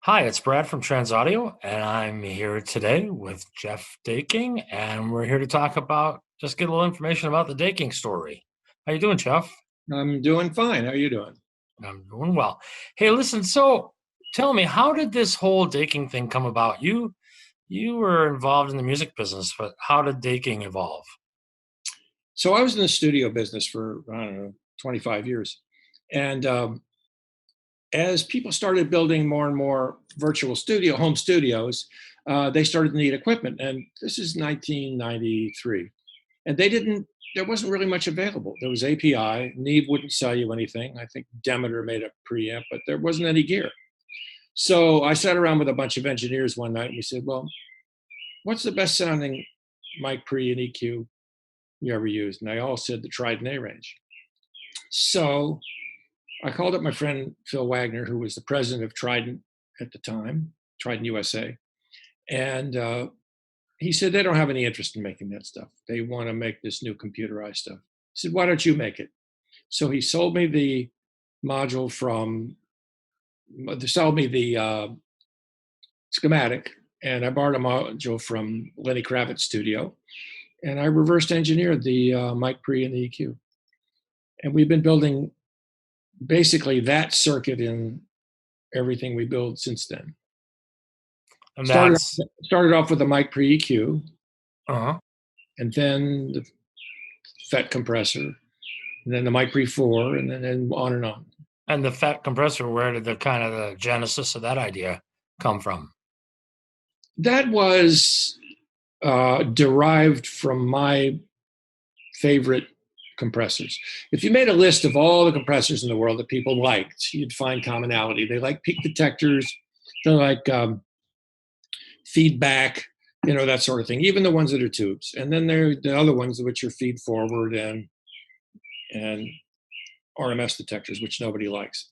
Hi, it's Brad from TransAudio, and I'm here today with Geoff Daking, and we're here to talk about just get a little information about the Daking story. How you doing, Geoff? I'm doing fine. How are you doing? I'm doing well. Hey, listen, so tell me, how did this whole Daking thing come about? You were involved in the music business, but how did Daking evolve? So I was in the studio business for, I don't know, 25 years. And as people started building more and more virtual home studios, they started to need equipment. And this is 1993. And there wasn't really much available. There was API. Neve wouldn't sell you anything. I think Demeter made a preamp, but there wasn't any gear. So I sat around with a bunch of engineers one night and we said, well, what's the best sounding mic pre and EQ you ever used? And they all said the Trident A range. So I called up my friend Phil Wagner, who was the president of Trident at the time, Trident USA. And he said they don't have any interest in making that stuff. They want to make this new computerized stuff. He said, why don't you make it? So he sold me the module sold me the schematic, and I borrowed a module from Lenny Kravitz's studio, and I reversed engineered the mic pre and the EQ. And we've been building basically that circuit in everything we build since then. And Started that's started off with the mic pre EQ, uh-huh. and then the FET compressor, and then the mic pre 4, and then on and on. And the FET compressor, where did the kind of the genesis of that idea come from? That was derived from my favorite compressors. If you made a list of all the compressors in the world that people liked, you'd find commonality. They like peak detectors, they like feedback, that sort of thing, even the ones that are tubes. And then there are the other ones which are feed forward and RMS detectors, which nobody likes.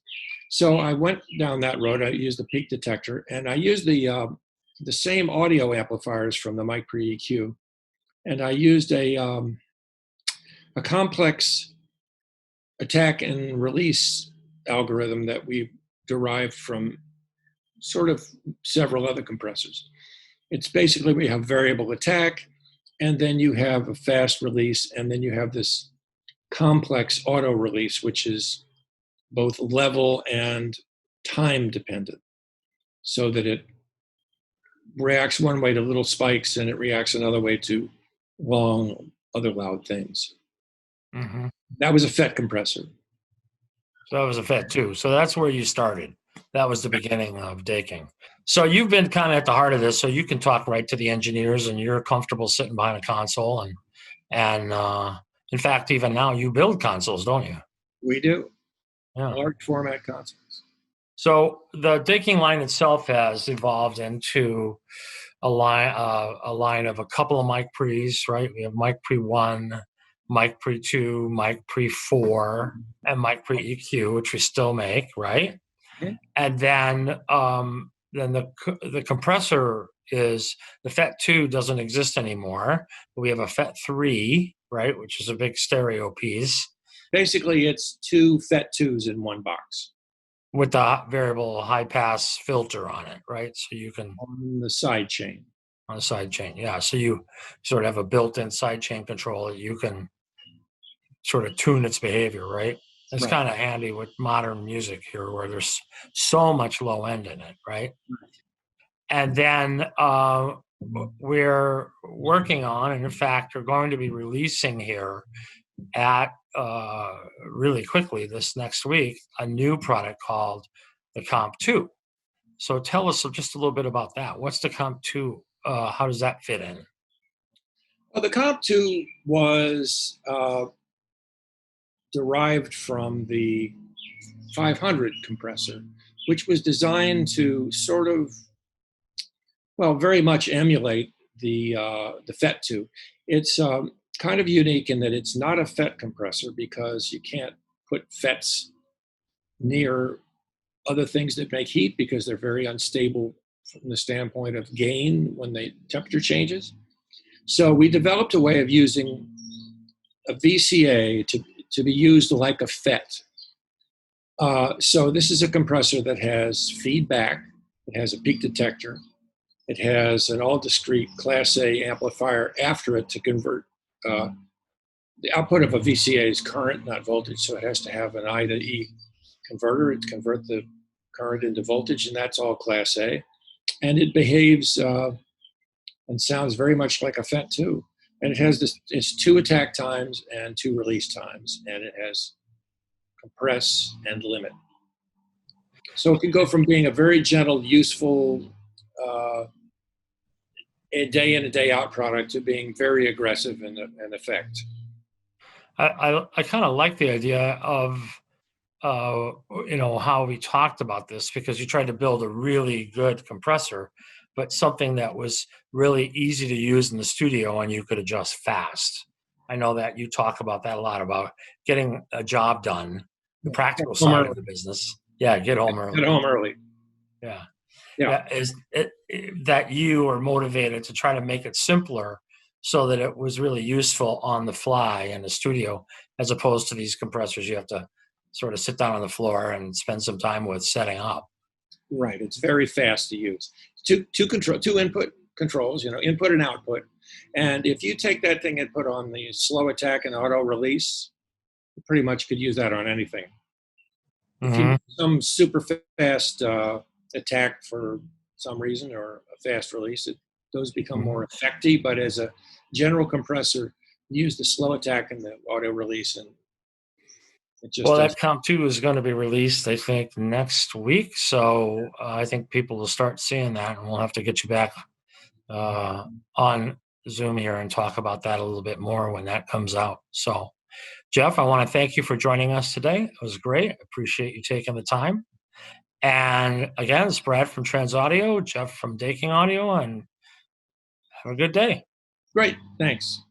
So I went down that road. I used the peak detector, and I used the same audio amplifiers from the mic pre EQ, and I used a complex attack and release algorithm that we derived from sort of several other compressors. It's basically we have variable attack, and then you have a fast release, and then you have this complex auto release, which is both level and time dependent, so that it reacts one way to little spikes and it reacts another way to long, other loud things. Mm-hmm. That was a FET compressor. So that was a FET too. So that's where you started. That was the beginning of Daking. So you've been kind of at the heart of this, so you can talk right to the engineers, and you're comfortable sitting behind a console. And in fact, even now you build consoles, don't you? We do. Yeah. Large format consoles. So the Daking line itself has evolved into a line of a couple of mic pre's, right? We have mic pre 1, mic pre 2, mic pre 4, and mic pre EQ, which we still make, right? Okay. And then the compressor is the FET 2 doesn't exist anymore. We have a FET 3, right, which is a big stereo piece Basically, it's two FET 2s in one box with the variable high pass filter on it, right? So you can on the side chain. on the side chain, yeah. So you sort of have a built-in side chain control that you can sort of tune its behavior, right? It's Right. kind of handy with modern music here, where there's so much low end in it, right? And then we're working on, and in fact, are going to be releasing here at really quickly this next week, a new product called the Comp II. So tell us just a little bit about that. What's the Comp II? How does that fit in? Well, the Comp II was derived from the 500 compressor, which was designed to sort of, well, very much emulate the FET 2. It's kind of unique in that it's not a FET compressor because you can't put FETs near other things that make heat because they're very unstable from the standpoint of gain when the temperature changes. So we developed a way of using a VCA to be used like a FET. So this is a compressor that has feedback It has a peak detector. It has an all-discrete Class A amplifier after it to convert. The output of a VCA is current, not voltage, so it has to have an I to E converter to convert the current into voltage, and that's all Class A. And it behaves and sounds very much like a FET 2. And it has it's 2 attack times and 2 release times, and it has compress and limit. So it can go from being a very gentle, useful, a day in, a day out product to being very aggressive in effect. I kind of like the idea of how we talked about this, because you tried to build a really good compressor, but something that was really easy to use in the studio and you could adjust fast. I know that you talk about that a lot, about getting a job done, the practical side of the business. Yeah, get home early. Get home early. Yeah. Yeah. Is it that you are motivated to try to make it simpler so that it was really useful on the fly in the studio, as opposed to these compressors you have to sort of sit down on the floor and spend some time with setting up? Right. It's very fast to use. Two input controls, input and output. And if you take that thing and put on the slow attack and auto release, you pretty much could use that on anything. If you need some super fast attack for some reason, or a fast release, those become more effective. But as a general compressor, use the slow attack and the auto release, and it just that Comp II is going to be released, I think, next week. So I think people will start seeing that, and we'll have to get you back on Zoom here and talk about that a little bit more when that comes out. So, Geoff, I want to thank you for joining us today. It was great. I appreciate you taking the time. And again, it's Brad from TransAudio, Geoff from Daking Audio, and have a good day. Great. Thanks.